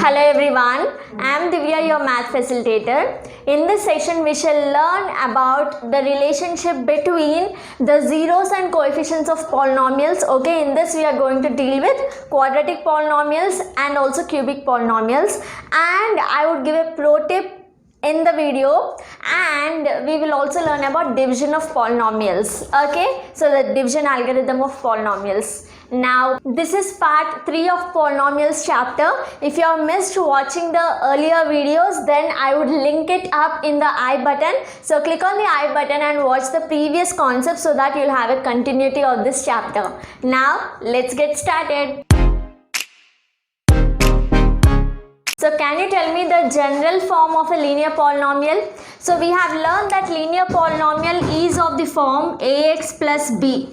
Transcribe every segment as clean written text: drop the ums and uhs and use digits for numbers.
Hello everyone, I am Divya, your math facilitator. In this session, we shall learn about the relationship between the zeros and coefficients of polynomials. Okay, in this we are going to deal with quadratic polynomials and also cubic polynomials. And I would give a pro tip in the video, and we will also learn about division of polynomials. Okay, so the division algorithm of polynomials. Now this is part 3 of polynomials chapter. If you have missed watching the earlier videos, then I would link it up in the I button. So click on the I button and watch the previous concepts so that you'll have a continuity of this chapter. Now let's get started. So can you tell me the general form of a linear polynomial? So we have learned that linear polynomial is of the form ax plus b,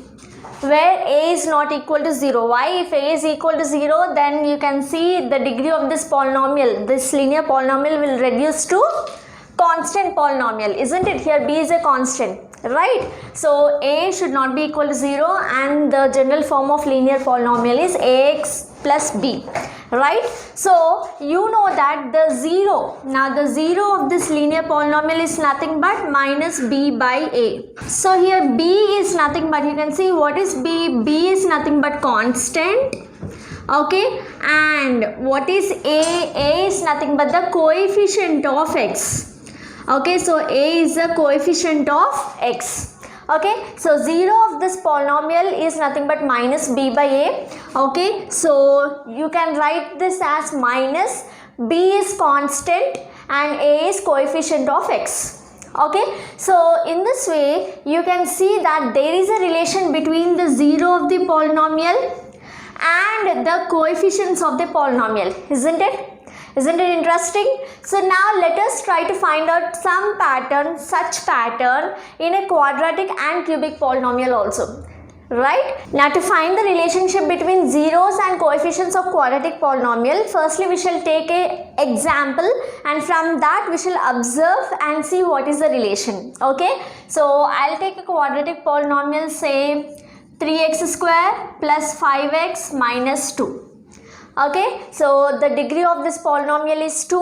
where a is not equal to 0. Why? If a is equal to 0, then you can see the degree of this polynomial, this linear polynomial will reduce to constant polynomial, isn't it? Here b is a constant, right? So a should not be equal to 0, and the general form of linear polynomial is ax plus b, right? So you know that the zero, now the zero of this linear polynomial is nothing but minus b by a. So here b is nothing but, you can see what is b? B is nothing but constant. Okay, and what is a? A is nothing but the coefficient of x. Okay, so a is the coefficient of x. Okay, so 0 of this polynomial is nothing but minus b by a. Okay, so you can write this as minus b is constant and a is coefficient of x. Okay, so in this way you can see that there is a relation between the 0 of the polynomial and the coefficients of the polynomial, isn't it? Isn't it interesting? So now let us try to find out some pattern, such pattern in a quadratic and cubic polynomial also. Right? Now to find the relationship between zeros and coefficients of quadratic polynomial, firstly we shall take a example, and from that we shall observe and see what is the relation. Okay? So I'll take a quadratic polynomial, say 3x square plus 5x minus 2. Okay, so the degree of this polynomial is 2.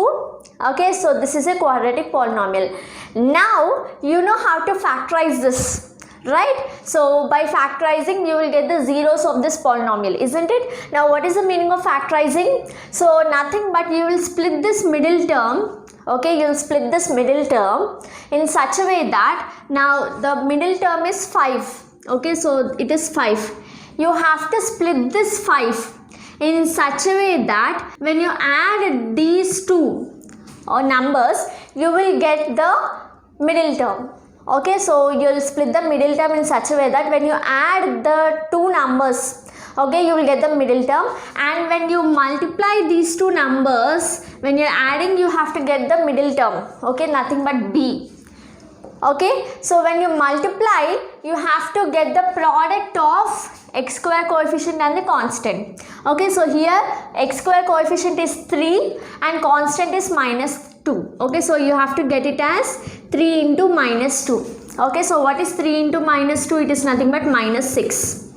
Okay, so this is a quadratic polynomial. Now you know how to factorize this, right? So by factorizing you will get the zeros of this polynomial, isn't it? Now what is the meaning of factorizing? So nothing but you will split this middle term. Okay, you will split this middle term in such a way that now the middle term is 5. Okay, so it is 5. You have to split this 5 in such a way that when you add these two numbers, you will get the middle term. Okay, so you will split the middle term in such a way that when you add the two numbers, okay, you will get the middle term, and when you multiply these two numbers, when you are adding, you have to get the middle term. Okay, nothing but b. Okay, so when you multiply, you have to get the product of x square coefficient and the constant. Okay, so here x square coefficient is 3 and constant is minus 2. Okay, so you have to get it as 3 into minus 2. Okay, so what is 3 into minus 2? It is nothing but minus 6.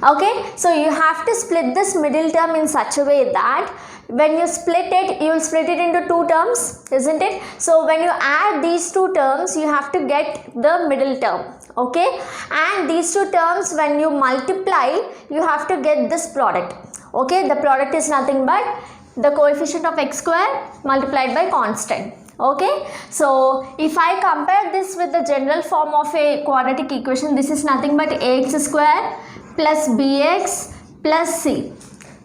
Okay, so you have to split this middle term in such a way that when you split it, you will split it into two terms, isn't it? So when you add these two terms, you have to get the middle term. Okay, and these two terms when you multiply, you have to get this product. Okay, the product is nothing but the coefficient of x square multiplied by constant. Okay, so if I compare this with the general form of a quadratic equation, this is nothing but ax square plus bx plus c,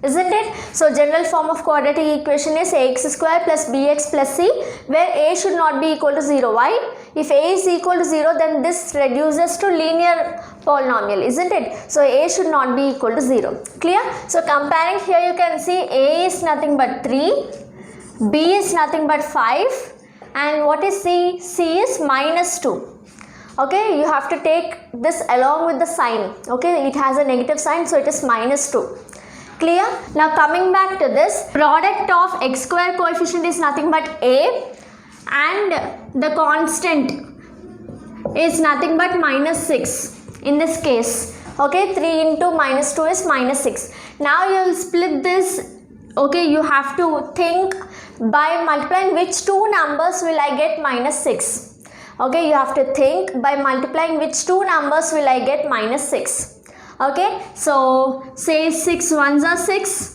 isn't it? So general form of quadratic equation is ax square plus bx plus c, where a should not be equal to 0. Why? If a is equal to 0, then this reduces to linear polynomial, isn't it? So a should not be equal to 0. Clear? So comparing here, you can see a is nothing but 3, b is nothing but 5, and what is c? C is minus 2. Okay, you have to take this along with the sign. Okay, it has a negative sign, so it is minus 2. Clear? Now coming back to this, product of x square coefficient is nothing but a, and the constant is nothing but minus 6 in this case. Okay, 3 into minus 2 is minus 6. Now you will split this Okay, you have to think by multiplying which two numbers will I get minus 6. Okay, you have to think by multiplying which two numbers will I get minus 6. Okay, so say 6 ones are 6.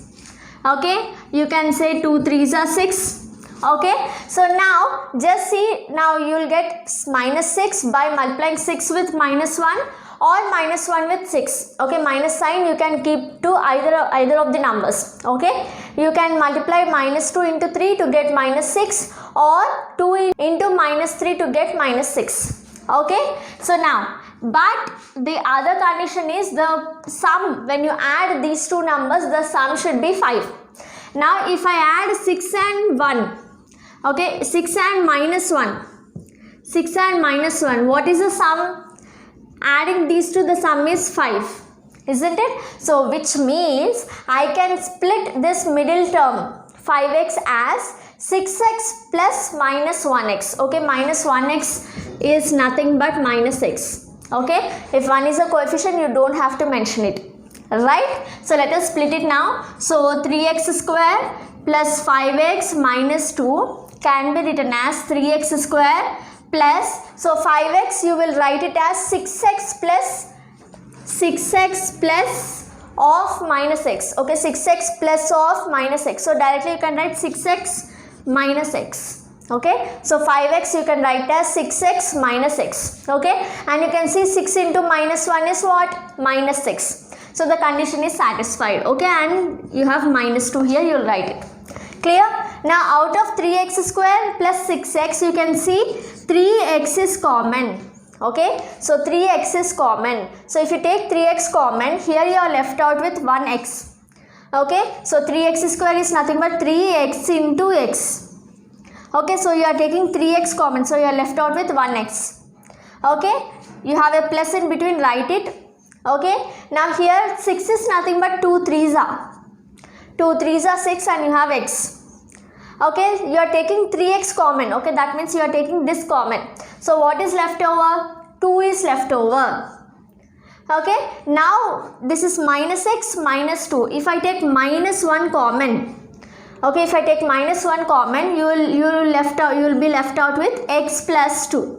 Okay, you can say 2 3s are 6. Okay, so now just see, now you will get minus 6 by multiplying 6 with minus 1 or minus 1 with 6. Okay, minus sign you can keep to either of the numbers. Okay, you can multiply minus 2 into 3 to get minus 6 or 2 into minus 3 to get minus 6. Okay, so now but the other condition is the sum, when you add these two numbers the sum should be 5. Now if I add 6 and 1, okay, 6 and minus 1, 6 and minus 1, what is the sum? Adding these two, the sum is 5, isn't it? So which means I can split this middle term 5x as 6x plus minus 1x. Okay, minus 1x is nothing but minus x. Okay, if 1 is a coefficient you don't have to mention it, right? So let us split it now. So 3x square plus 5x minus 2 can be written as 3x square plus, so 5x you will write it as 6x plus of minus x. Okay, 6x plus of minus x. So directly you can write 6x minus x. Okay, so 5x you can write as 6x minus x. Okay, and you can see 6 into minus 1 is what? Minus 6. So the condition is satisfied. Okay, and you have minus 2 here, you will write it. Clear? Now out of 3x square plus 6x you can see 3x is common. Okay, so 3x is common. So if you take 3x common, here you are left out with 1x. Okay, so 3x square is nothing but 3x into x. Okay, so you are taking 3x common, so you are left out with 1x. Okay, you have a plus in between, write it. Okay, now here 6 is nothing but 2 3s are 6 and you have x. Okay, you are taking 3x common. Okay, that means you are taking this common. So what is left over? 2 is left over. Okay, now this is minus x minus 2. If I take minus 1 common, okay, if I take minus 1 common, you will be left out with x plus 2.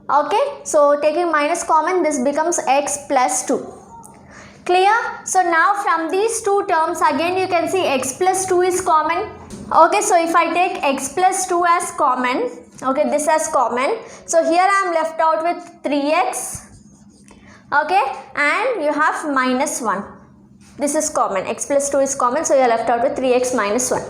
Okay, so taking minus common, this becomes x plus 2. Clear? So now from these two terms again you can see x plus 2 is common. Okay, so if I take x plus 2 as common, okay, this as common, so here I am left out with 3x. Okay, and you have minus 1. This is common, x plus 2 is common, so you are left out with 3x minus 1.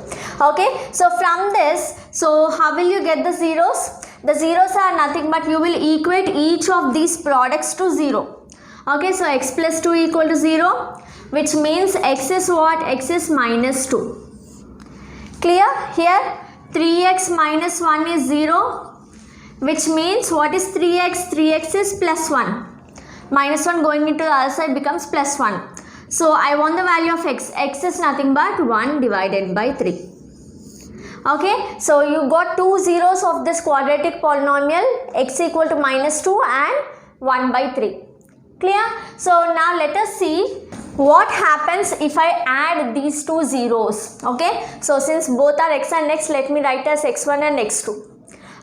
Okay, so from this, so how will you get the zeros? The zeros are nothing but you will equate each of these products to 0. Okay, so x plus 2 equal to 0, which means x is what? X is minus 2. Clear? Here 3x minus 1 is 0, which means what is 3x? 3x is plus 1. Minus 1 going into the other side becomes plus 1. So I want the value of x. X is nothing but 1 divided by 3. Okay, so you got two zeros of this quadratic polynomial, x equal to minus 2 and 1 by 3. Clear? So now let us see what happens if I add these two zeros. Okay, so since both are x and x, let me write as x1 and x2.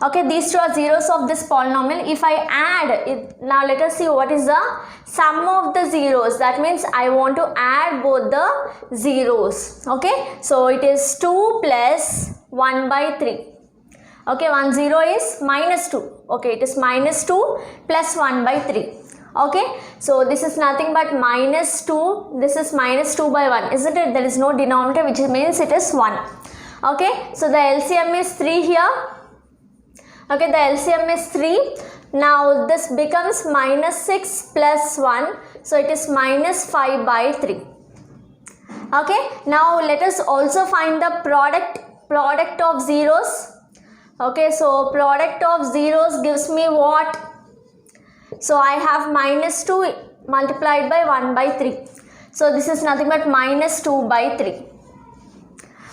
Okay, these two are zeros of this polynomial. If I add it, now let us see what is the sum of the zeros. That means I want to add both the zeros. Okay, so it is 2 plus 1 by 3. Okay, 1 0 is minus 2. Okay, it is minus 2 plus 1 by 3. Okay, so this is nothing but minus 2, this is minus 2 by 1, isn't it? There is no denominator, which means it is 1. Okay, so the LCM is 3 here. Okay, the LCM is 3. Now this becomes minus 6 plus 1, so it is minus 5 by 3. Okay, now let us also find the product of zeros. Okay, so product of zeros gives me what? So I have minus 2 multiplied by 1 by 3. So this is nothing but minus 2 by 3.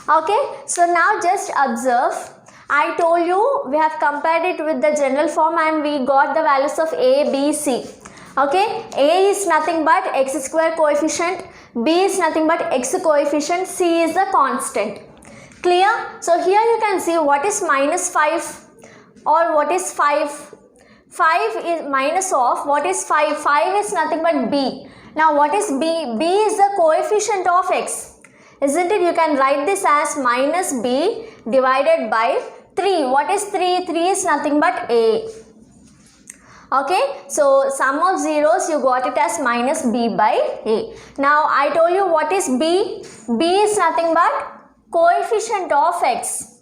Okay, so now just observe. I told you we have compared it with the general form and we got the values of a, b, c. Okay, a is nothing but x square coefficient, b is nothing but x coefficient, c is the constant. Clear? So here you can see what is minus 5 or what is 5. 5 is minus of what is 5. 5 is nothing but b. Now what is b? b is the coefficient of x. Isn't it? You can write this as minus b divided by 3. What is 3? 3 is nothing but a. Okay, so sum of zeros you got it as minus b by a. Now I told you what is b. b is nothing but coefficient of x.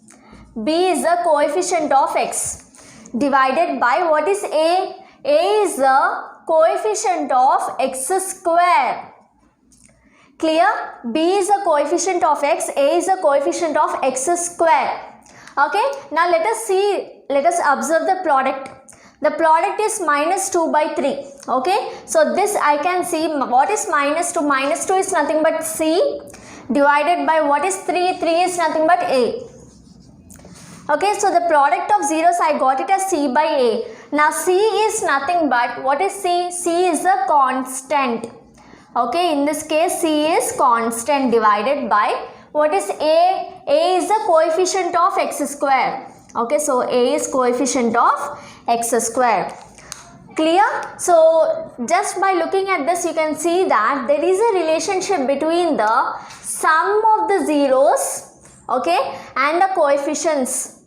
b is the coefficient of x divided by what is a. a is the coefficient of x square. Clear? b is the coefficient of x, a is the coefficient of x square. Okay, now let us observe the product. The product is minus 2 by 3. Okay, so this I can see what is minus 2. Minus 2 is nothing but c divided by what is 3. 3 is nothing but a. Okay, so the product of zeros I got it as c by a. Now c is nothing but what is c? c is the constant. Okay, in this case c is constant divided by what is a? a is the coefficient of x square. Okay, so a is coefficient of x square. Clear? So just by looking at this you can see that there is a relationship between the sum of the zeros, okay, and the coefficients,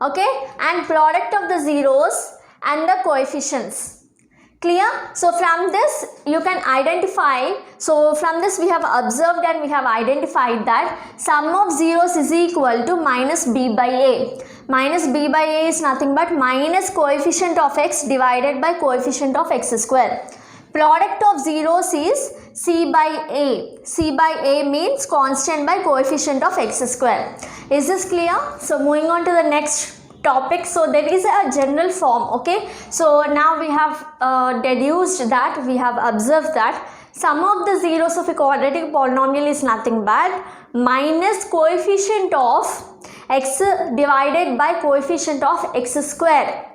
okay, and product of the zeros and the coefficients. Clear? So from this you can identify, so from this we have observed and we have identified that sum of zeros is equal to minus b by a. Minus b by a is nothing but minus coefficient of x divided by coefficient of x square. Product of zeros is c by a. c by a means constant by coefficient of x square. Is this clear? So moving on to the next topic. So there is a general form. Okay, so now we have deduced that, we have observed that sum of the zeros of a quadratic polynomial is nothing but minus coefficient of x divided by coefficient of x square,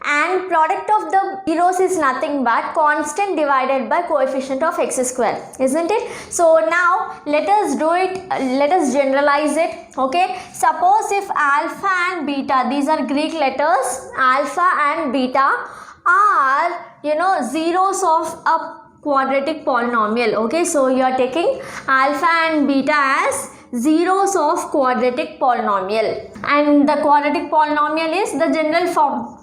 and product of the zeros is nothing but constant divided by coefficient of x square, isn't it? So now let us do it, let us generalize it. Okay, suppose if alpha and beta, these are Greek letters, alpha and beta are zeros of a quadratic polynomial. Okay, so you are taking alpha and beta as zeros of quadratic polynomial, and the quadratic polynomial is the general form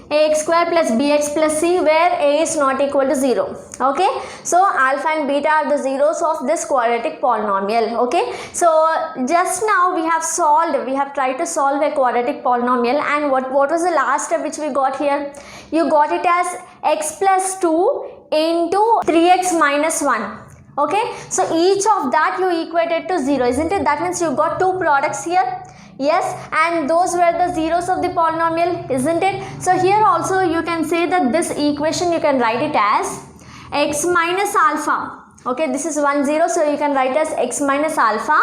ax square plus bx plus c, where a is not equal to 0. Okay, so alpha and beta are the zeros of this quadratic polynomial. Okay, so just now we have tried to solve a quadratic polynomial, and what was the last step which we got here? You got it as x plus 2 into 3x minus 1. Okay, so each of that you equated to 0, isn't it? That means you got two products here. Yes, and those were the zeros of the polynomial, isn't it? So here also you can say that this equation you can write it as x minus alpha. Okay, this is 1 0, so you can write as x minus alpha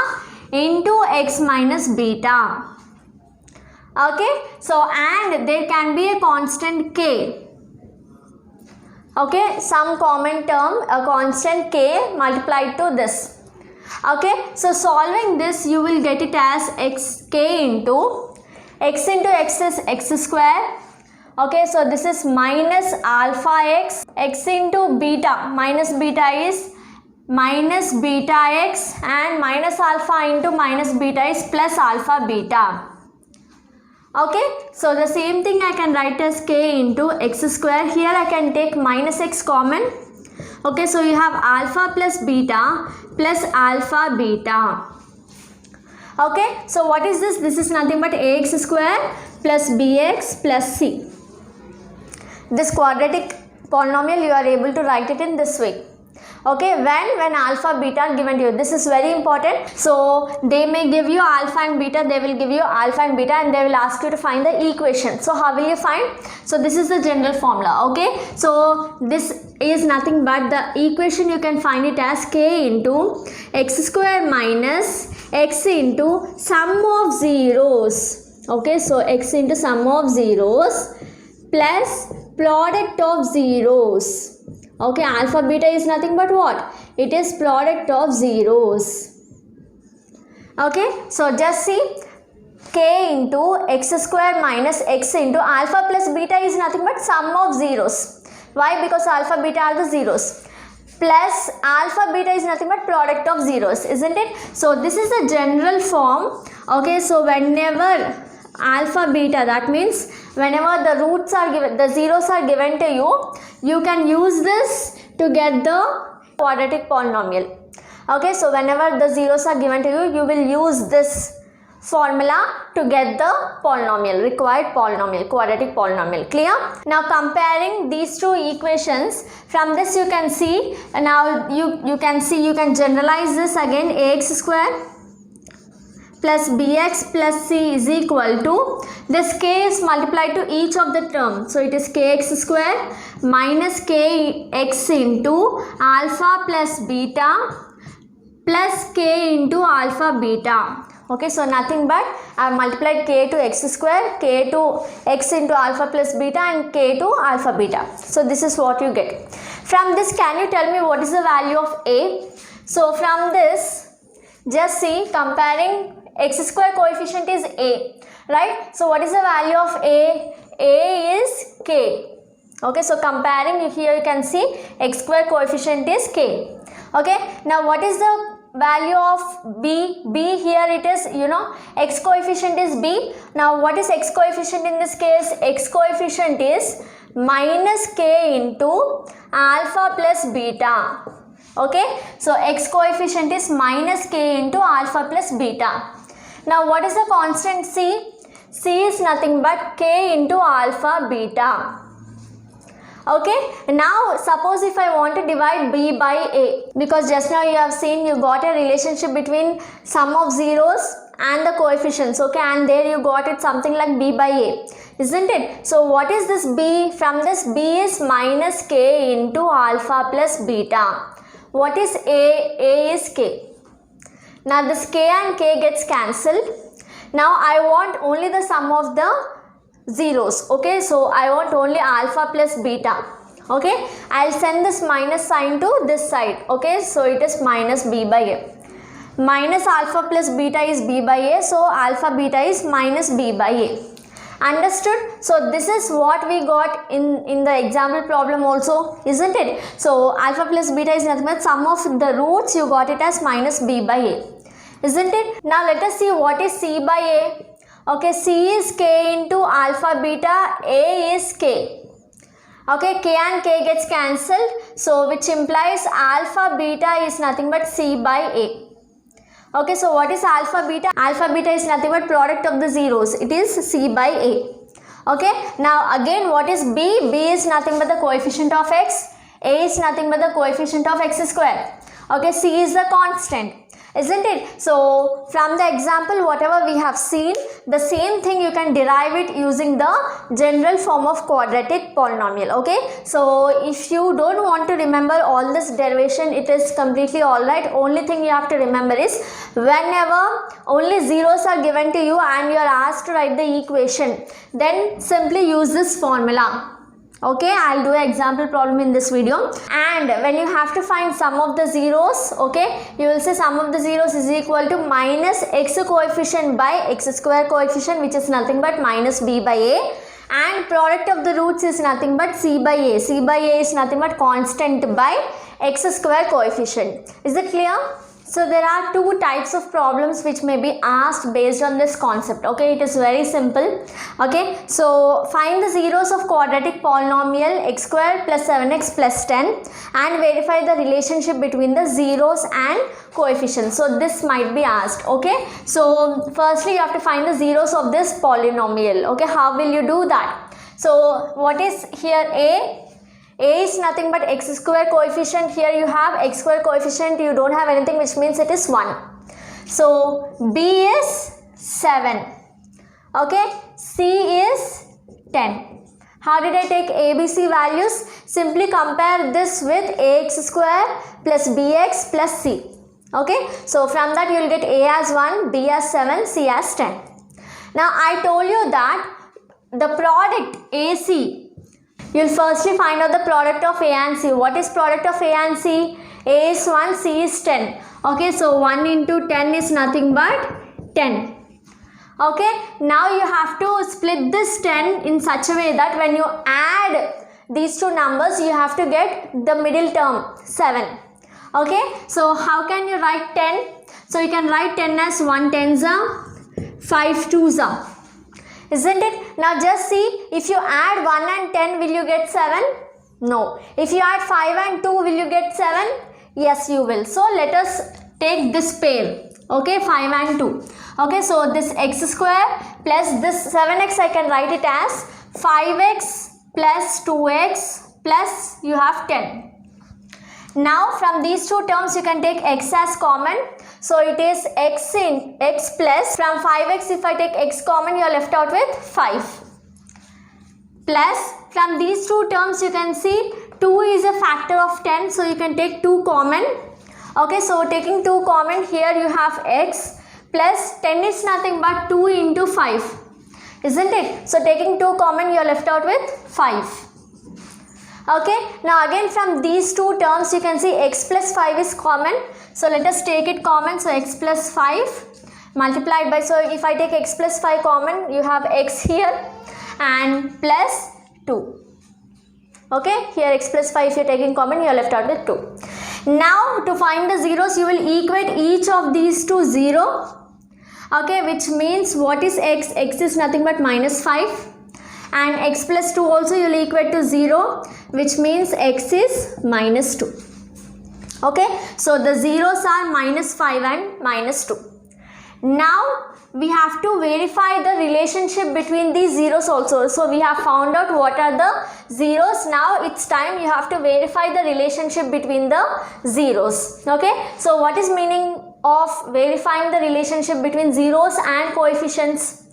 into x minus beta. Okay, so and there can be a constant k. Okay, some common term, a constant k multiplied to this. Okay, so solving this you will get it as x into x is x square. Okay, so this is minus alpha x into beta, minus beta is minus beta x, and minus alpha into minus beta is plus alpha beta. Okay, so the same thing I can write as k into x square. Here I can take minus x common. Okay, so you have alpha plus beta plus alpha beta. Okay, so what is this? This is nothing but ax square plus bx plus c. This quadratic polynomial you are able to write it in this way. Okay, when alpha beta are given to you, this is very important. So they may give you alpha and beta, they will give you alpha and beta, and they will ask you to find the equation. So how will you find? So this is the general formula. Okay, so this is nothing but the equation, you can find it as k into x square minus x into sum of zeros. Okay, so x into sum of zeros plus product of zeros. Okay, alpha beta is nothing but what? It is product of zeros. Okay, so just see, k into x square minus x into alpha plus beta is nothing but sum of zeros. Why? Because alpha beta are the zeros. Plus alpha beta is nothing but product of zeros, isn't it? So this is the general form. Okay, so whenever alpha beta, that means whenever the roots are given, the zeros are given to you, you can use this to get the quadratic polynomial. Okay, so whenever the zeros are given to you, you will use this formula to get the polynomial, required polynomial, quadratic polynomial. Clear? Now comparing these two equations, from this you can see, now you can generalize this again. Ax square plus bx plus c is equal to, this k is multiplied to each of the terms, so it is kx square minus kx into alpha plus beta plus k into alpha beta. Okay, so nothing but I have multiplied k to x square, k to x into alpha plus beta and k to alpha beta. So this is what you get. From this, can you tell me what is the value of a? So from this, just see, comparing x square coefficient is a, right? So what is the value of a? A is k. Okay, so comparing here you can see x square coefficient is k. Okay, now what is the value of b? B here it is, x coefficient is b. Now what is x coefficient in this case? X coefficient is minus k into alpha plus beta. Okay, so x coefficient is minus k into alpha plus beta. Now what is the constant c? C is nothing but k into alpha beta. Okay, now suppose if I want to divide b by a, because just now you have seen you got a relationship between sum of zeros and the coefficients, okay, and there you got it something like b by a, isn't it? So what is this b? From this, b is minus k into alpha plus beta. What is a? A is k. Now this k and k gets cancelled. Now I want only the sum of the zeros. Okay, so I want only alpha plus beta. Okay, I'll send this minus sign to this side. Okay, so it is minus b by a. Minus alpha plus beta is b by a, so alpha beta is minus b by a. Understood? So this is what we got in the example problem also, isn't it? So alpha plus beta is nothing but sum of the roots, you got it as minus b by a, isn't it? Now let us see what is c by a. Okay, c is k into alpha beta, a is k. Okay, k and k gets cancelled, so which implies alpha beta is nothing but c by a. Okay, so what is alpha beta? Alpha beta is nothing but product of the zeros. It is c by a. Okay, now again what is b? B is nothing but the coefficient of x. A is nothing but the coefficient of x square. Okay, c is the constant, isn't it? So from the example whatever we have seen, the same thing you can derive it using the general form of quadratic polynomial. Okay, so if you don't want to remember all this derivation, it is completely alright. Only thing you have to remember is whenever only zeros are given to you and you are asked to write the equation, then simply use this formula. Okay, I'll do an example problem in this video. And when you have to find sum of the zeros, okay, you will say sum of the zeros is equal to minus x coefficient by x square coefficient, which is nothing but minus b by a, and product of the roots is nothing but c by a. C by a is nothing but constant by x square coefficient. Is it clear? So there are two types of problems which may be asked based on this concept. Okay, it is very simple. Okay, so find the zeros of quadratic polynomial x square plus 7x plus 10 and verify the relationship between the zeros and coefficients. So this might be asked. Okay, so firstly you have to find the zeros of this polynomial. Okay, how will you do that? So what is here a? A is nothing but x square coefficient. Here you have x square coefficient, you don't have anything, which means it is 1. So B is 7. Okay, C is 10. How did I take ABC values? Simply compare this with ax square plus bx plus c. Okay, so from that you will get A as 1, B as 7, C as 10. Now I told you that the product AC, You'll firstly find out the product of A and C. What is product of A and C? A is 1, C is 10. Okay, so 1 into 10 is nothing but 10. Okay, now you have to split this 10 in such a way that when you add these two numbers, you have to get the middle term 7. Okay, so how can you write 10? So you can write 10 as 1 tens are, 5 twos are. Isn't it? Now just see, if you add 1 and 10, will you get 7? No. If you add 5 and 2, will you get 7? Yes, you will. So let us take this pair. Okay, 5 and 2. Okay, so this x square plus this 7x, I can write it as 5x plus 2x plus you have 10. Now from these two terms you can take x as common. So it is x in x plus, from 5x if I take x common, you are left out with 5. Plus from these two terms you can see 2 is a factor of 10, so you can take 2 common. Okay, so taking 2 common, here you have x plus 10 is nothing but 2 into 5, isn't it? So taking 2 common, you are left out with 5. Okay, now again from these two terms you can see x plus 5 is common. So let us take it common. So x plus 5 multiplied by, so if I take x plus 5 common, you have x here and plus 2. Okay, here x plus 5 if you are taking common, you are left out with 2. Now to find the zeros, you will equate each of these to 0. Okay, which means what is x? X is nothing but minus 5. And x plus 2 also you will equate to 0, which means x is minus 2. Okay, so the zeros are minus 5 and minus 2. Now we have to verify the relationship between these zeros also. So we have found out what are the zeros. Now it's time you have to verify the relationship between the zeros. Okay, so what is meaning of verifying the relationship between zeros and coefficients?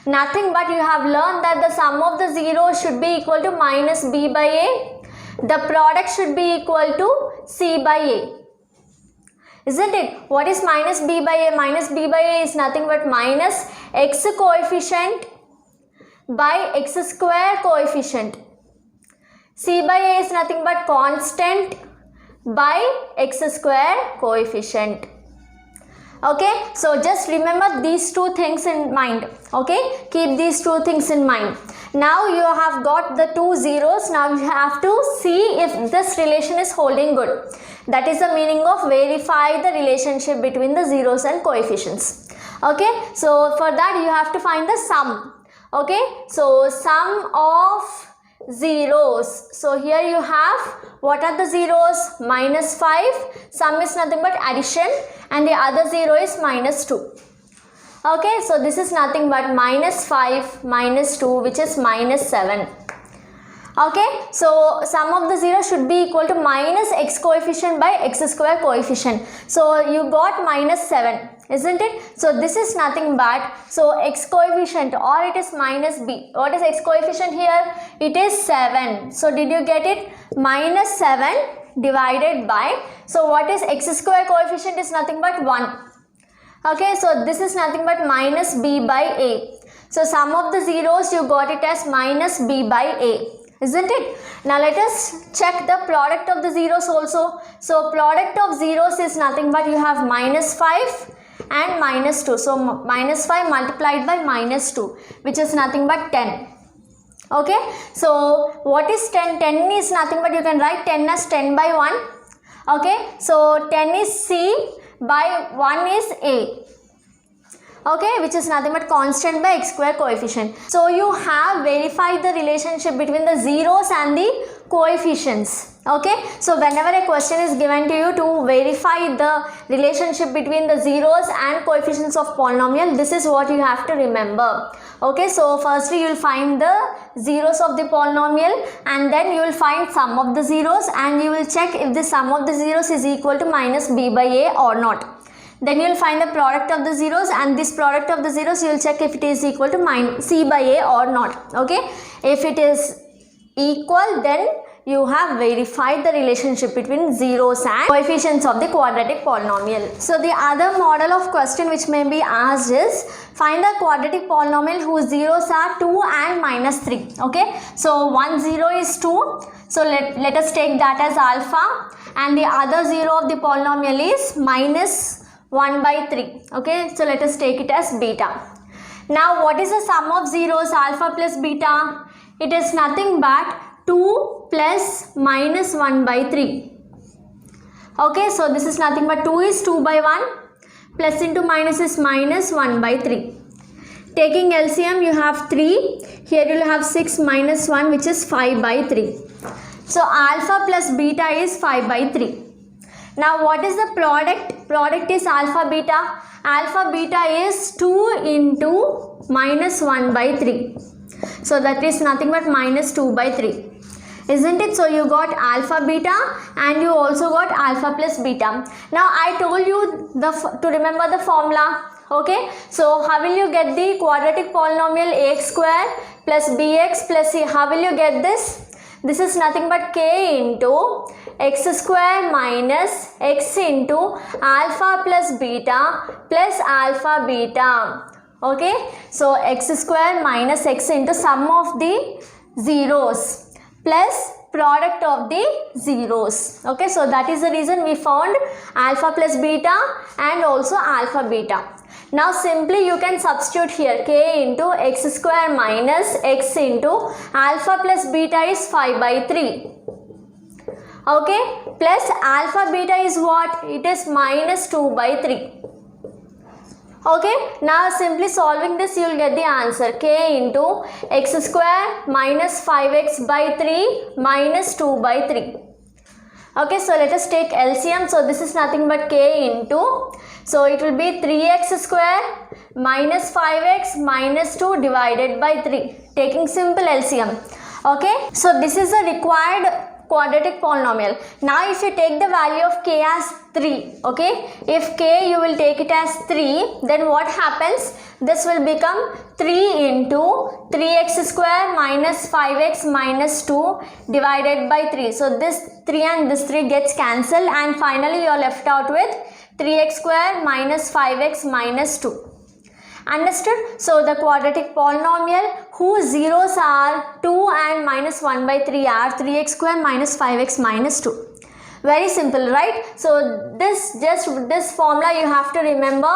Nothing but you have learned that the sum of the zeros should be equal to minus b by a. The product should be equal to c by a. Isn't it? What is minus b by a? Minus b by a is nothing but minus x coefficient by x square coefficient. C by a is nothing but constant by x square coefficient. Okay, so just remember these two things in mind. Okay, keep these two things in mind. Now you have got the two zeros. Now you have to see if this relation is holding good. That is the meaning of verify the relationship between the zeros and coefficients. Okay, so for that you have to find the sum. Okay, so sum of zeros. So here you have, what are the zeros? Minus 5, sum is nothing but addition, and the other 0 is minus 2. Okay, so this is nothing but minus 5 minus 2, which is minus 7. Okay, so sum of the zeros should be equal to minus x coefficient by x square coefficient. So you got minus 7, isn't it? So this is nothing but, so x coefficient, or it is minus b. What is x coefficient here? It is 7. So did you get it? Minus 7 divided by, so what is x square coefficient is nothing but 1. Okay, so this is nothing but minus b by a. So sum of the zeros, you got it as minus b by a, isn't it? Now let us check the product of the zeros also. So product of zeros is nothing but you have minus 5 and minus 2. So minus 5 multiplied by minus 2, which is nothing but 10. Okay, so what is 10? 10 is nothing but you can write 10 as 10 by 1. Okay, so 10 is c by 1 is a. Okay, which is nothing but constant by x square coefficient. So you have verified the relationship between the zeros and the coefficients. Okay, so whenever a question is given to you to verify the relationship between the zeros and coefficients of polynomial, this is what you have to remember. Okay, so firstly you will find the zeros of the polynomial, and then you will find sum of the zeros, and you will check if the sum of the zeros is equal to minus b by a or not. Then you will find the product of the zeros, and this product of the zeros you will check if it is equal to minus c by a or not. Okay, if it is equal, then you have verified the relationship between zeros and coefficients of the quadratic polynomial. So the other model of question which may be asked is, find the quadratic polynomial whose zeros are 2 and minus 3. Okay, so one zero is 2, so let us take that as alpha, and the other zero of the polynomial is minus 1 by 3. Okay, so let us take it as beta. Now what is the sum of zeros, alpha plus beta? It is nothing but 2 plus minus 1 by 3. Okay, so this is nothing but 2 is 2 by 1, plus into minus is minus 1 by 3. Taking LCM, you have 3, here you will have 6 minus 1, which is 5 by 3. So alpha plus beta is 5 by 3. Now what is the product? Product is alpha beta. Alpha beta is 2 into minus 1 by 3. So that is nothing but minus 2 by 3. Isn't it? So you got alpha beta and you also got alpha plus beta. Now I told you to remember the formula. Okay, so how will you get the quadratic polynomial ax square plus bx plus c? How will you get this? This is nothing but k into x square minus x into alpha plus beta plus alpha beta. Okay, so x square minus x into sum of the zeros plus product of the zeros. Okay, so that is the reason we found alpha plus beta and also alpha beta. Now simply you can substitute here k into x square minus x into alpha plus beta is 5 by 3. Okay, plus alpha beta is what? It is minus 2 by 3. Okay, now simply solving this you will get the answer, k into x square minus 5x by 3 minus 2 by 3. Okay, so let us take LCM. So this is nothing but k into, so it will be 3x square minus 5x minus 2 divided by 3, taking simple LCM. Okay, so this is the required quadratic polynomial. Now if you take the value of k as 3, okay, if k you will take it as 3, then what happens? This will become 3 into 3x square minus 5x minus 2 divided by 3. So this 3 and this 3 gets cancelled and finally you are left out with 3x square minus 5x minus 2. Understood? So the quadratic polynomial whose zeros are 2 and minus 1 by 3 are 3x square minus 5x minus 2. Very simple, right? So this formula you have to remember.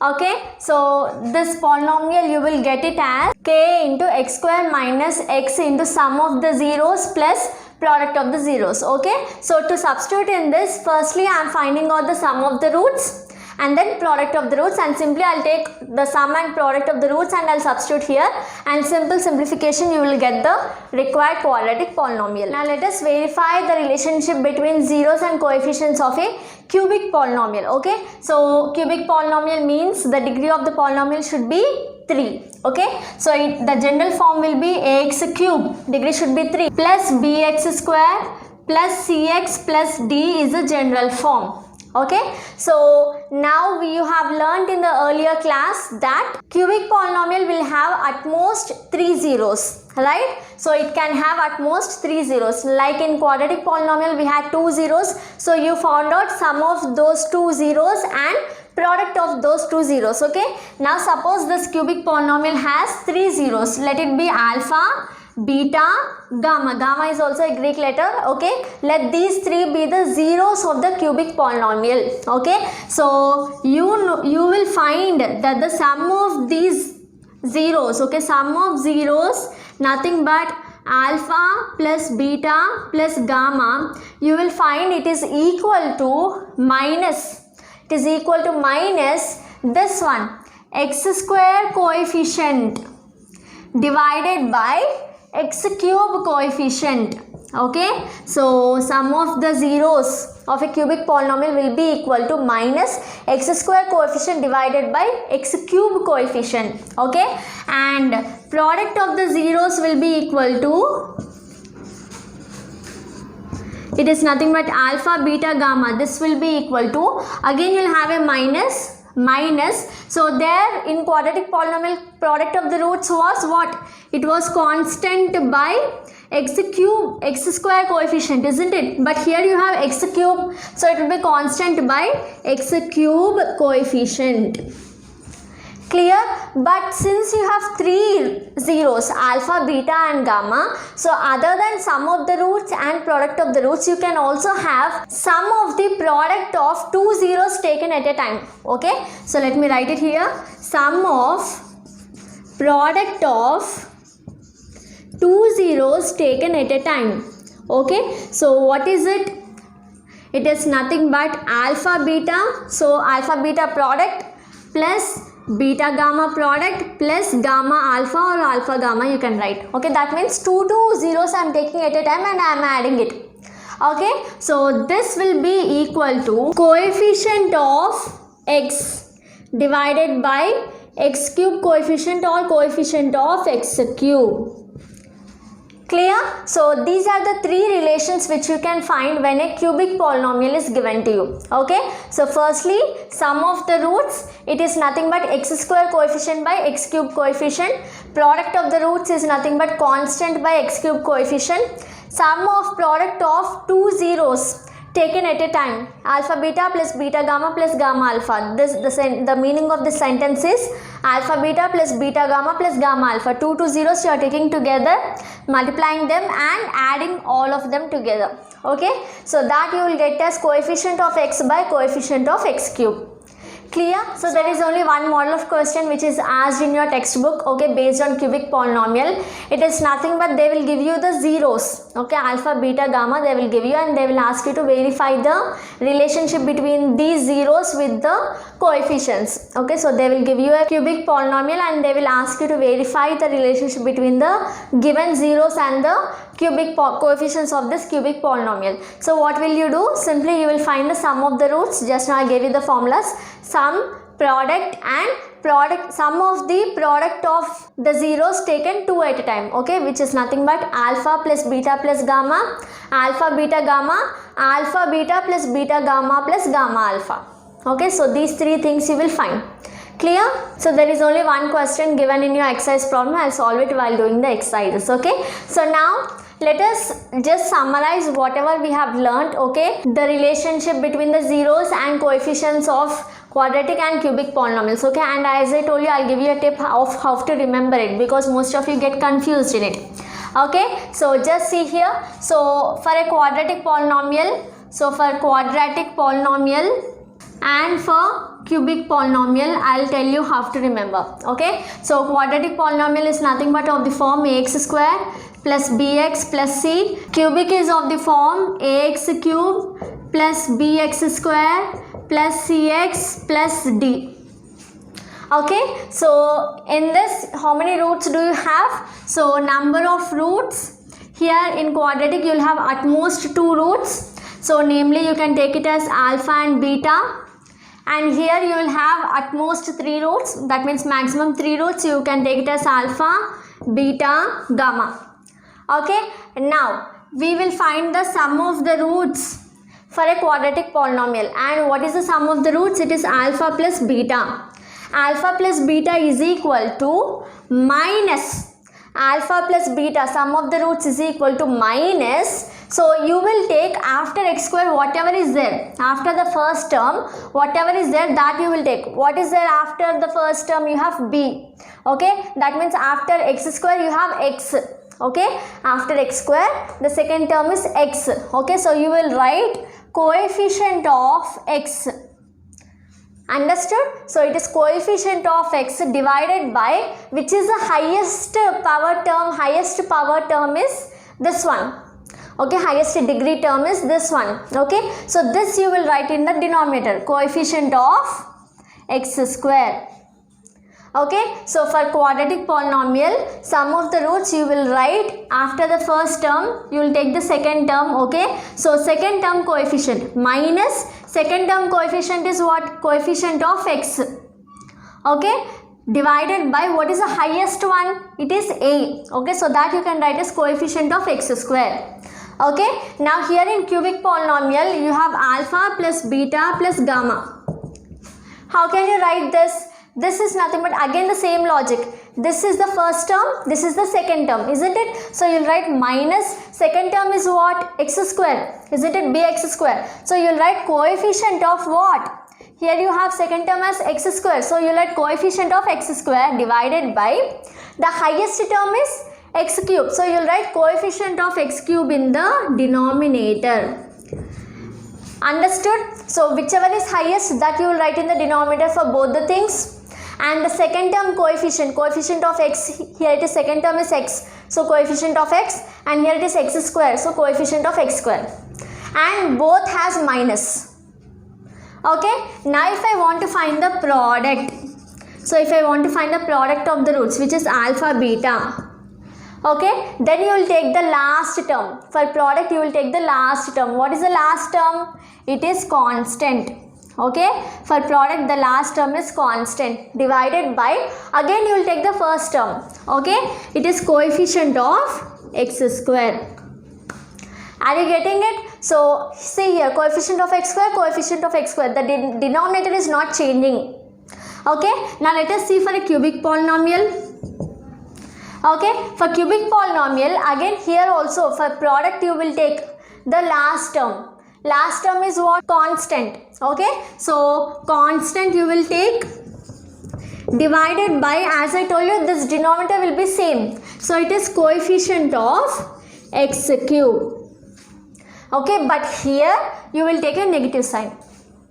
Okay, so this polynomial you will get it as k into x square minus x into sum of the zeros plus product of the zeros. Okay, so to substitute in this, firstly I am finding out the sum of the roots and then product of the roots, and simply I'll take the sum and product of the roots and I'll substitute here, and simple simplification you will get the required quadratic polynomial. Now let us verify the relationship between zeros and coefficients of a cubic polynomial. Okay, so cubic polynomial means the degree of the polynomial should be 3. Okay, so the general form will be ax cube, degree should be 3, plus bx square plus cx plus d is the general form. Okay, so now you have learnt in the earlier class that cubic polynomial will have at most 3 zeros, right? So it can have at most 3 zeros. Like in quadratic polynomial we had 2 zeros, so you found out sum of those 2 zeros and product of those 2 zeros. Okay, now suppose this cubic polynomial has 3 zeros. Let it be alpha, beta, gamma. Gamma is also a Greek letter. Okay, let these 3 be the zeros of the cubic polynomial. Okay, so you will find that the sum of these zeros, okay, sum of zeros nothing but alpha plus beta plus gamma, you will find it is equal to minus, this one, x square coefficient divided by x cube coefficient. Okay, so sum of the zeros of a cubic polynomial will be equal to minus x square coefficient divided by x cube coefficient. Okay, and product of the zeros will be equal to, it is nothing but alpha, beta, gamma. This will be equal to, again you will have a minus minus, so there in quadratic polynomial product of the roots was what? It was constant by x cube, x square coefficient, isn't it? But here you have x cube, so it will be constant by x cube coefficient. Clear? But since you have three zeros, alpha, beta and gamma, so other than sum of the roots and product of the roots, you can also have sum of the product of two zeros taken at a time. Okay, so let me write it here. Sum of product of two zeros taken at a time. Okay, so what is it? It is nothing but alpha beta, so alpha beta product plus beta gamma product plus gamma alpha or alpha gamma you can write. Okay, that means two zeros I am taking at a time and I am adding it. Okay, so this will be equal to coefficient of x divided by x cube coefficient or coefficient of x cube. Clear? So these are the three relations which you can find when a cubic polynomial is given to you. Okay, so firstly, sum of the roots, it is nothing but x square coefficient by x cube coefficient. Product of the roots is nothing but constant by x cube coefficient. Sum of product of two zeros taken at a time, alpha beta plus beta gamma plus gamma alpha. The meaning of this sentence is alpha beta plus beta gamma plus gamma alpha. Two zeros you are taking together, multiplying them and adding all of them together. Okay, so that you will get as coefficient of x by coefficient of x cube. Clear? So there is only one model of question which is asked in your textbook, okay, based on cubic polynomial. It is nothing but they will give you the zeros, okay, alpha, beta, gamma they will give you, and they will ask you to verify the relationship between these zeros with the coefficients. Okay, so they will give you a cubic polynomial and they will ask you to verify the relationship between the given zeros and the cubic coefficients of this cubic polynomial. So what will you do? Simply you will find the sum of the roots. Just now I gave you the formulas. Sum, product and product, sum of the product of the zeros taken two at a time, okay, which is nothing but alpha plus beta plus gamma, alpha beta gamma, alpha beta plus beta gamma plus gamma alpha. Okay, so these three things you will find. Clear? So there is only one question given in your exercise problem. I will solve it while doing the exercises. Okay, so now let us just summarize whatever we have learnt. Okay, the relationship between the zeros and coefficients of quadratic and cubic polynomials. Okay, and as I told you, I'll give you a tip of how to remember it, because most of you get confused in it. Okay, so just see here. So for a quadratic polynomial, and for cubic polynomial, I'll tell you how to remember. Okay, so quadratic polynomial is nothing but of the form ax square plus bx plus c. Cubic is of the form ax cube plus bx square plus cx plus d. Okay, so in this, how many roots do you have? So number of roots, here in quadratic you will have at most two roots. So namely you can take it as alpha and beta, and here you will have at most three roots. That means maximum three roots. You can take it as alpha, beta, gamma. Okay, now we will find the sum of the roots for a quadratic polynomial. And what is the sum of the roots? It is alpha plus beta. Alpha plus beta is equal to minus alpha plus beta. Sum of the roots is equal to minus. So you will take after x square whatever is there. After the first term, whatever is there, that you will take. What is there after the first term? You have b. Okay, that means after x square you have x. Okay, after x square the second term is x. Okay, so you will write coefficient of x. Understood? So it is coefficient of x divided by, which is the highest power term. Highest power term is this one. Okay, highest degree term is this one. Okay, so this you will write in the denominator, coefficient of x square. Okay, so for quadratic polynomial, sum of the roots you will write after the first term, you will take the second term. Okay, so second term coefficient minus second term coefficient is what? Coefficient of x. Okay, divided by what is the highest one? It is a. Okay, so that you can write as coefficient of x square. Okay, now here in cubic polynomial you have alpha plus beta plus gamma. How can you write this? This is nothing but again the same logic. This is the first term, this is the second term, isn't it? So you'll write minus, second term is what? X square, isn't it? Bx square. So you'll write coefficient of what? Here you have second term as x square. So you'll write coefficient of x square divided by the highest term is x cube. So you'll write coefficient of x cube in the denominator. Understood? So whichever is highest, that you will write in the denominator for both the things. And the second term coefficient of x, here it is second term is x, so coefficient of x, and here it is x square, so coefficient of x square, and both has minus. Okay, now if I want to find the product, so if I want to find the product of the roots, which is alpha beta, okay, then you will take the last term. For product you will take the last term. What is the last term? It is constant. Okay, for product the last term is constant divided by, again you will take the first term. Okay, it is coefficient of x square. Are you getting it? So see here, coefficient of x square, coefficient of x square, the denominator is not changing. Okay, now let us see for a cubic polynomial. Okay, for cubic polynomial, again here also for product you will take the last term. Last term is what? Constant. Okay, so constant you will take divided by, as I told you, this denominator will be same, so it is coefficient of x cube. Okay, but here you will take a negative sign.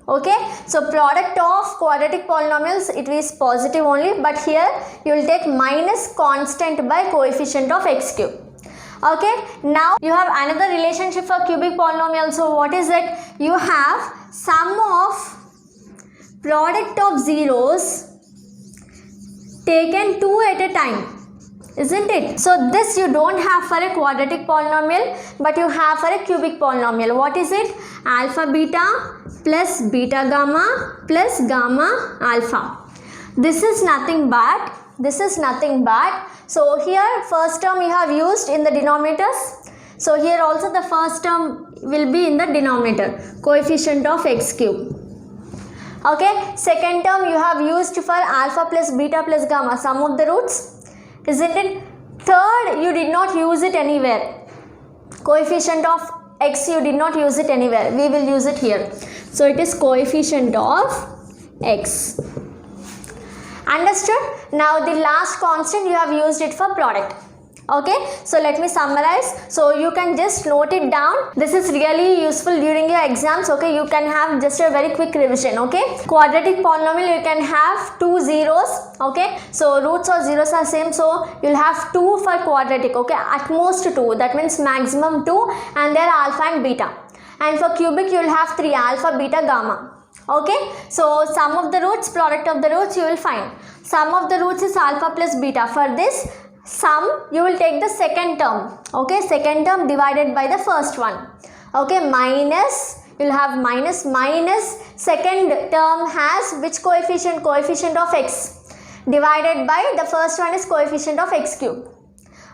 Okay, so product of quadratic polynomials, it is positive only, but here you will take minus constant by coefficient of x cube. Okay, now you have another relationship for cubic polynomial. So what is it? You have sum of product of zeros taken 2 at a time, isn't it? So this you don't have for a quadratic polynomial, but you have for a cubic polynomial. What is it? Alpha beta plus beta gamma plus gamma alpha. This is nothing but, so here first term you have used in the denominators. So here also the first term will be in the denominator, coefficient of x cube. Okay, second term you have used for alpha plus beta plus gamma, sum of the roots, isn't it? Third, you did not use it anywhere. Coefficient of x, you did not use it anywhere. We will use it here. So it is coefficient of x. Understood? Now the last constant you have used it for product. Okay, so let me summarize. So you can just note it down. This is really useful during your exams. Okay, you can have just a very quick revision. Okay, quadratic polynomial you can have 2 zeros. Okay, so roots or zeros are same, so you'll have 2 for quadratic. Okay, at most 2, that means maximum 2, and there are alpha and beta. And for cubic you will have 3, alpha, beta, gamma. Okay, so sum of the roots, product of the roots you will find. Sum of the roots is alpha plus beta. For this sum you will take the second term. Okay, second term divided by the first one. Okay, minus, you will have minus, second term has which coefficient? Coefficient of x divided by the first one is coefficient of x cube.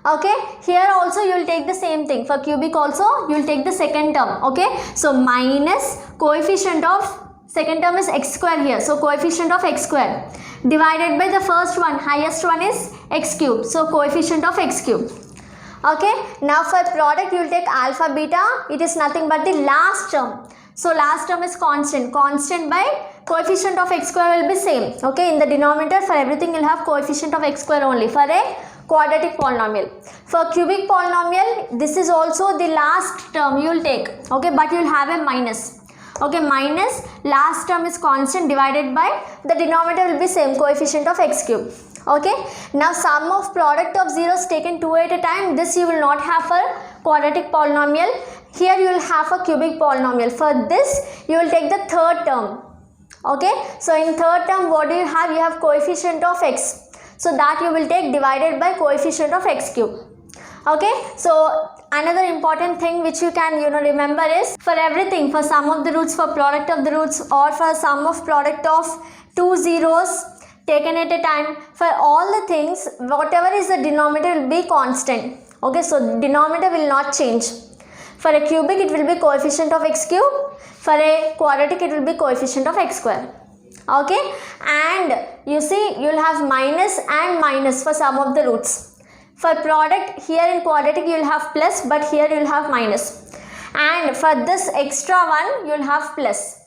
Okay, here also you will take the same thing. For cubic also you will take the second term. Okay, so minus coefficient of second term is x square here, so coefficient of x square divided by the first one, highest one is x cube, so coefficient of x cube. Okay, now for product you will take alpha beta, it is nothing but the last term. So last term is constant by coefficient of x square will be same. Okay, in the denominator for everything you will have coefficient of x square only for a quadratic polynomial. For cubic polynomial, this is also the last term you will take. Okay, but you will have a minus. Okay, minus, last term is constant divided by the denominator will be same, coefficient of x cube. Okay, now sum of product of zeros taken 2 at a time, this you will not have for quadratic polynomial. Here you will have a cubic polynomial. For this you will take the third term. Okay, so in third term what do you have? You have coefficient of x, so that you will take divided by coefficient of x cube. Okay, so another important thing which you can remember is, for everything, for sum of the roots, for product of the roots, or for sum of product of 2 zeros taken at a time, for all the things whatever is the denominator will be constant. Okay, so denominator will not change. For a cubic it will be coefficient of x cube, for a quadratic it will be coefficient of x square. Okay, and you see you'll have minus and minus for some of the roots. For product, here in quadratic you'll have plus, but here you'll have minus, and for this extra one you'll have plus.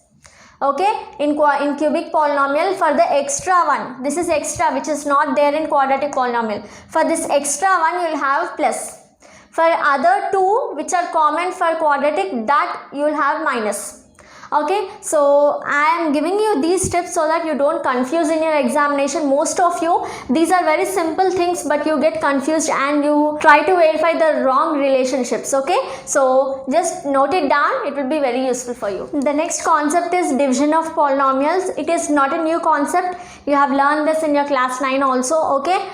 Okay, in cubic polynomial, for the extra one, this is extra which is not there in quadratic polynomial. For this extra one you'll have plus. For other two which are common for quadratic, that you will have minus. Okay, so I am giving you these tips so that you don't confuse in your examination. Most of you, these are very simple things, but you get confused and you try to verify the wrong relationships. Okay, so just note it down, it will be very useful for you. The next concept is division of polynomials. It is not a new concept, you have learned this in your class 9 also. Okay,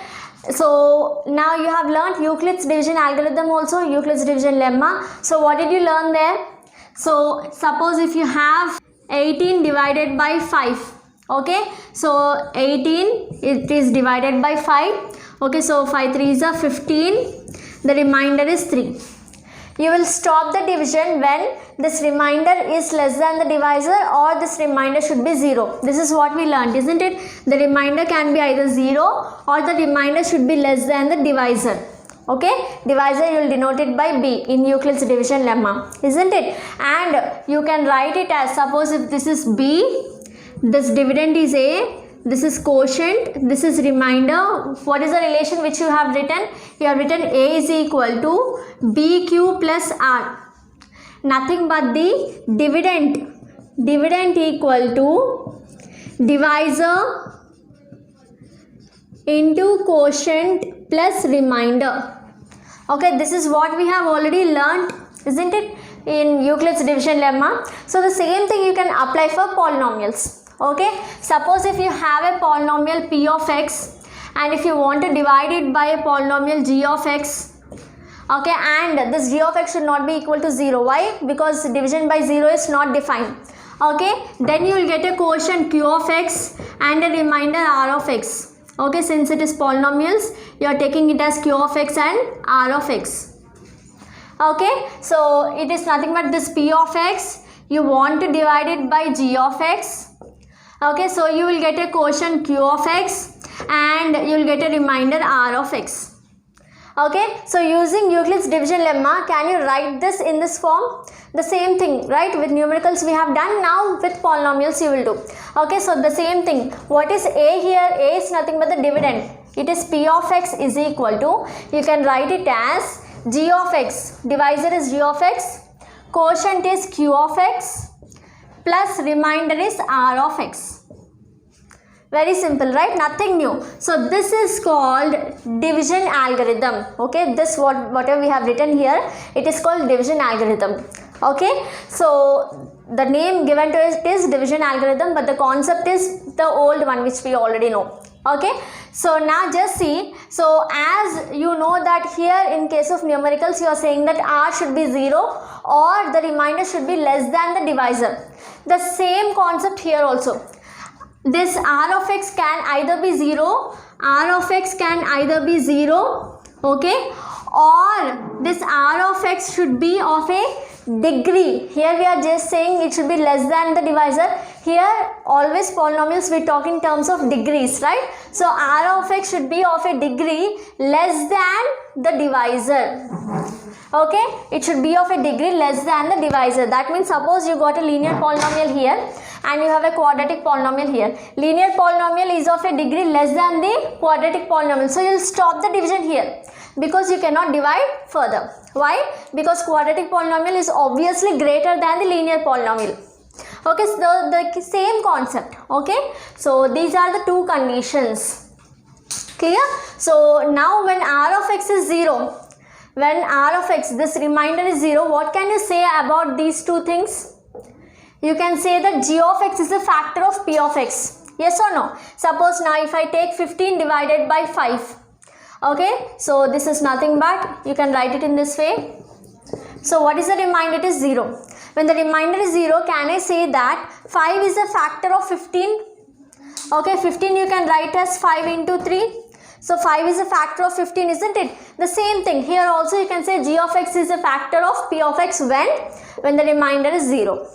so now you have learned Euclid's division algorithm also, Euclid's division lemma. So what did you learn there? So suppose if you have 18 divided by 5, okay, so 18 it is divided by 5, okay, so 5 3 is a 15, the remainder is 3. You will stop the division when this remainder is less than the divisor or this remainder should be 0. This is what we learned, isn't it? The remainder can be either 0 or the remainder should be less than the divisor. Okay, divisor you will denote it by B in Euclid's division lemma, isn't it? And you can write it as, suppose if this is B, this dividend is A, this is quotient, this is remainder. What is the relation which you have written? You have written A is equal to BQ plus R. Nothing but the dividend equal to divisor into quotient plus remainder. Okay, this is what we have already learned, isn't it, in Euclid's division lemma. So the same thing you can apply for polynomials. Okay, suppose if you have a polynomial p of x and if you want to divide it by a polynomial g of x, okay, and this g of x should not be equal to 0. Why? Because division by 0 is not defined. Okay, then you will get a quotient q of x and a remainder r of x. Okay, since it is polynomials, you are taking it as q of x and r of x. Okay, so it is nothing but this p of x, you want to divide it by g of x. Okay, so you will get a quotient q of x and you will get a remainder r of x. Okay, so using Euclid's division lemma, can you write this in this form? The same thing, right? With numericals we have done, now with polynomials you will do. Okay, so the same thing. What is A here? A is nothing but the dividend. It is P of x is equal to, you can write it as G of x, divisor is G of x, quotient is Q of x, plus remainder is R of x. Very simple, right? Nothing new. So this is called division algorithm. Okay, this whatever we have written here, it is called division algorithm. Okay, so the name given to it is division algorithm, but the concept is the old one which we already know. Okay, so now just see, so as you know that here in case of numericals you are saying that r should be 0 or the remainder should be less than the divisor. The same concept here also. This r of x can either be 0, r of x can either be 0, okay, or this r of x should be of a degree. Here we are just saying it should be less than the divisor. Here always polynomials we talk in terms of degrees, right? So r of x should be of a degree less than the divisor. Okay, it should be of a degree less than the divisor. That means suppose you got a linear polynomial here and you have a quadratic polynomial here. Linear polynomial is of a degree less than the quadratic polynomial. So you will stop the division here because you cannot divide further. Why? Because quadratic polynomial is obviously greater than the linear polynomial. Okay, so the same concept. Okay, so these are the two conditions. Clear? So now when r of x is 0, when r of x, this remainder is 0, what can you say about these two things? You can say that g of x is a factor of p of x. Yes or no? Suppose now if I take 15 divided by 5. Okay, so this is nothing but, you can write it in this way. So what is the remainder? It is 0. When the remainder is 0, can I say that 5 is a factor of 15? Okay, 15 you can write as 5 into 3. So 5 is a factor of 15, isn't it? The same thing here also you can say g of x is a factor of p of x when the remainder is 0.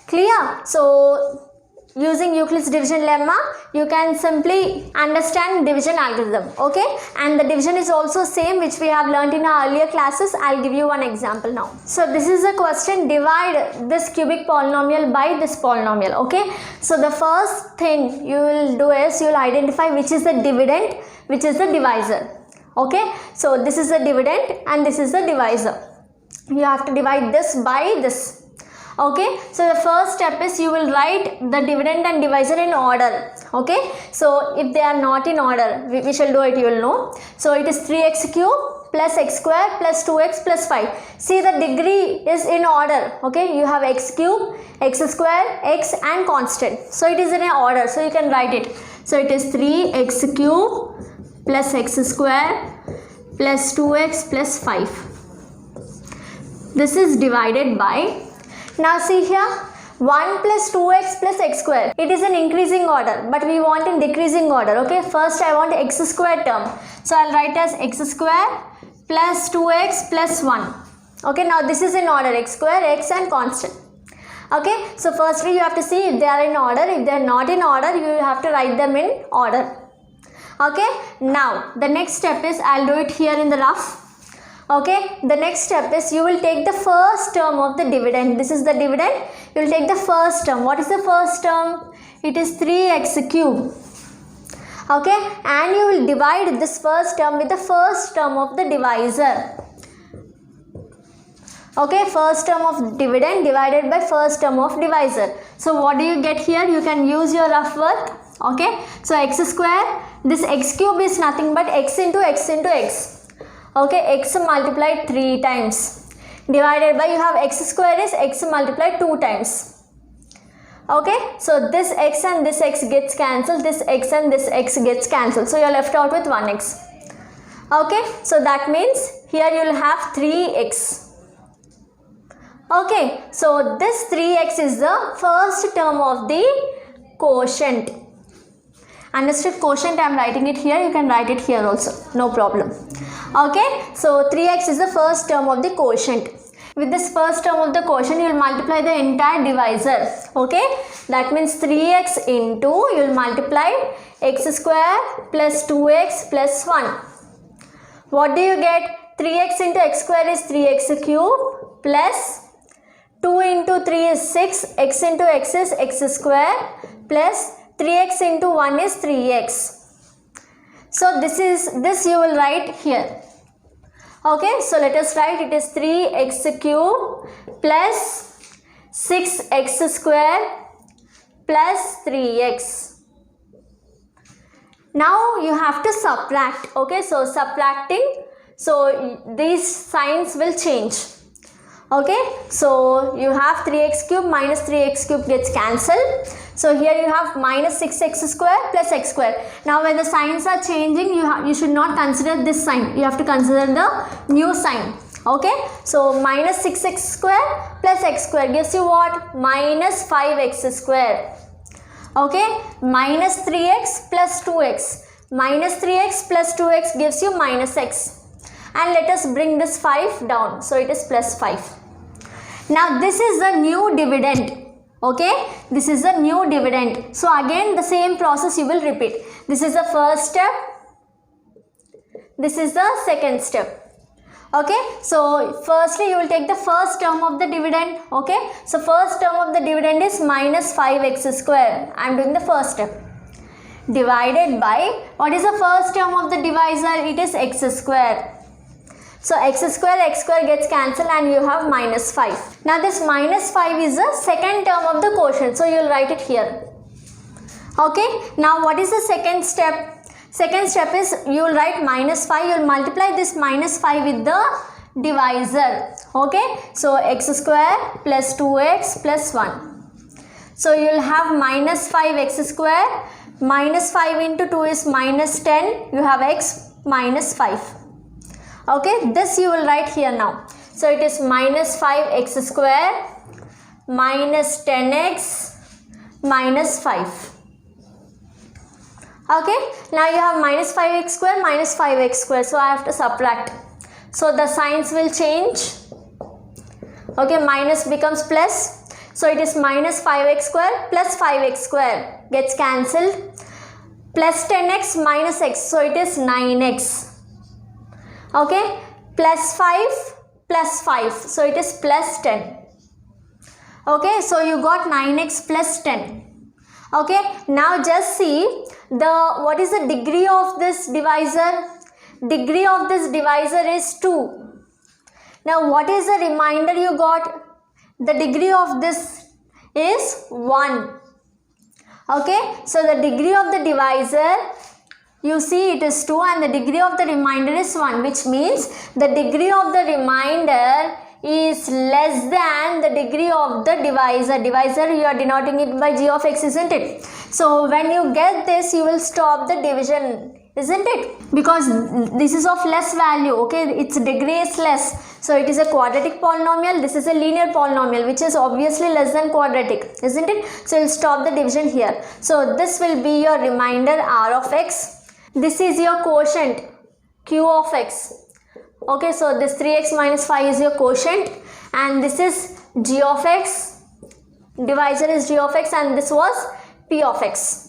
Clear? So using Euclid's division lemma, you can simply understand division algorithm, okay? And the division is also same which we have learnt in our earlier classes. I'll give you one example now. So this is a question, divide this cubic polynomial by this polynomial, okay? So the first thing you will do is you will identify which is the dividend, which is the divisor, okay? So this is the dividend and this is the divisor. You have to divide this by this. Okay, so the first step is you will write the dividend and divisor in order. Okay, so if they are not in order, we shall do it, you will know. So it is 3x cube plus x square plus 2x plus 5. See, the degree is in order. Okay, you have x cube, x square, x and constant. So it is in order, so you can write it. So it is 3x cube plus x square plus 2x plus 5. This is divided by, now see here, 1 plus 2x plus x square. It is in increasing order, but we want in decreasing order. Okay, first I want x square term. So I'll write as x square plus 2x plus 1. Okay, now this is in order, x square, x and constant. Okay, so firstly you have to see if they are in order. If they are not in order, you have to write them in order. Okay, now the next step is, I'll do it here in the rough. Okay, the next step is you will take the first term of the dividend. This is the dividend. You will take the first term. What is the first term? It is 3x cube. Okay, and you will divide this first term with the first term of the divisor. Okay, first term of dividend divided by first term of divisor. So what do you get here? You can use your rough work. Okay, so x square, this x cube is nothing but x into x into x. Okay, x multiplied 3 times divided by, you have x square is x multiplied 2 times. Okay, so this x and this x gets cancelled, this x and this x gets cancelled, so you are left out with 1x. Okay, so that means here you will have 3x. Okay, so this 3x is the first term of the quotient. Understood? Quotient, I am writing it here, you can write it here also, no problem. Okay, so 3x is the first term of the quotient. With this first term of the quotient, you will multiply the entire divisor. Okay, that means 3x into, you will multiply x square plus 2x plus 1. What do you get? 3x into x square is 3x cube plus 2 into 3 is 6, x into x is x square plus 3x into 1 is 3x. So this you will write here. Okay, so let us write, it is 3x cube plus 6x square plus 3x. Now you have to subtract. Okay, so subtracting, so these signs will change. Okay, so you have 3x cube minus 3x cube gets cancelled. So here you have minus 6x square plus x square. Now when the signs are changing, you should not consider this sign. You have to consider the new sign. Okay, so minus 6x square plus x square gives you what? Minus 5x square. Okay, minus 3x plus 2x. Minus 3x plus 2x gives you minus x. And let us bring this 5 down. So it is plus 5. Now this is the new dividend. Okay, this is the new dividend. So again the same process you will repeat. This is the first step. This is the second step. Okay, so firstly you will take the first term of the dividend. Okay, so first term of the dividend is minus 5x square. I am doing the first step. Divided by, what is the first term of the divisor? It is x square. So x square gets cancelled and you have minus 5. Now this minus 5 is the second term of the quotient. So you will write it here. Okay. Now what is the second step? Second step is you will write minus 5. You will multiply this minus 5 with the divisor. Okay. So x square plus 2x plus 1. So you will have minus 5x square. Minus 5 into 2 is minus 10. You have x minus 5. Okay, this you will write here now. So it is minus 5x square minus 10x minus 5. Okay, now you have minus 5x square minus 5x square. So I have to subtract. So the signs will change. Okay, minus becomes plus. So it is minus 5x square plus 5x square gets cancelled, plus 10x minus x, so it is 9x. Okay, plus 5 plus 5, so it is plus 10. Okay, so you got 9x plus 10. Okay, now just see what is the degree of this divisor. Degree of this divisor is 2. Now what is the remainder you got? The degree of this is 1. Okay, so the degree of the divisor, you see it is 2 and the degree of the remainder is 1, which means the degree of the remainder is less than the degree of the divisor. Divisor, you are denoting it by g of x, isn't it? So when you get this, you will stop the division, isn't it? Because this is of less value, okay, its degree is less. So it is a quadratic polynomial, this is a linear polynomial, which is obviously less than quadratic, isn't it? So you will stop the division here. So this will be your remainder r of x. This is your quotient q of x. Okay, so this 3x minus 5 is your quotient and this is g of x, divisor is g of x, and this was p of x.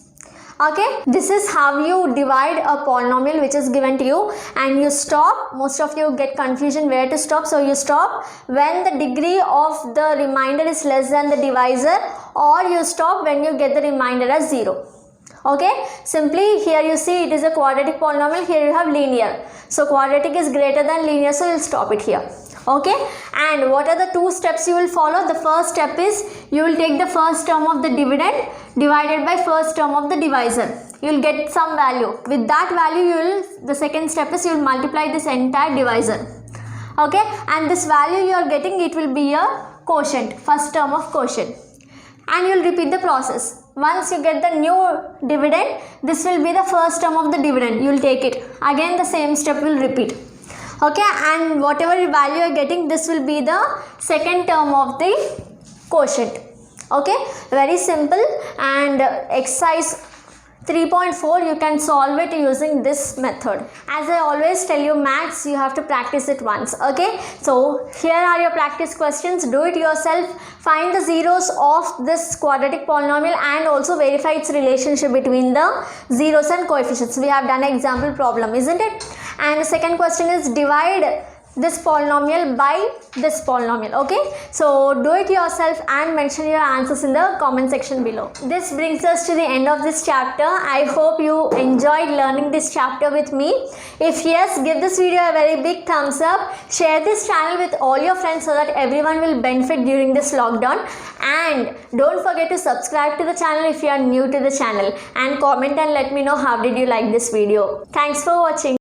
Okay, this is how you divide a polynomial which is given to you, and you stop. Most of you get confusion where to stop, so you stop when the degree of the remainder is less than the divisor, or you stop when you get the remainder as 0. Okay, simply here you see it is a quadratic polynomial, here you have linear. So quadratic is greater than linear, so you will stop it here. Okay, and what are the two steps you will follow? The first step is you will take the first term of the dividend divided by first term of the divisor. You will get some value. With that value, the second step is you will multiply this entire divisor. Okay, and this value you are getting, it will be your quotient, first term of quotient, and you will repeat the process. Once you get the new dividend, this will be the first term of the dividend. You will take it. Again the same step will repeat. Okay, and whatever value you are getting, this will be the second term of the quotient. Okay, very simple. And exercise 3.4 you can solve it using this method. As I always tell you, maths you have to practice it once. Okay, so here are your practice questions. Do it yourself. Find the zeros of this quadratic polynomial and also verify its relationship between the zeros and coefficients. We have done an example problem, isn't it? And the second question is divide this polynomial by this polynomial. Okay, so do it yourself and mention your answers in the comment section below. This brings us to the end of this chapter. I hope you enjoyed learning this chapter with me. If yes, give this video a very big thumbs up. Share this channel with all your friends so that everyone will benefit during this lockdown. And don't forget to subscribe to the channel if you are new to the channel, and comment and let me know how did you like this video. Thanks for watching.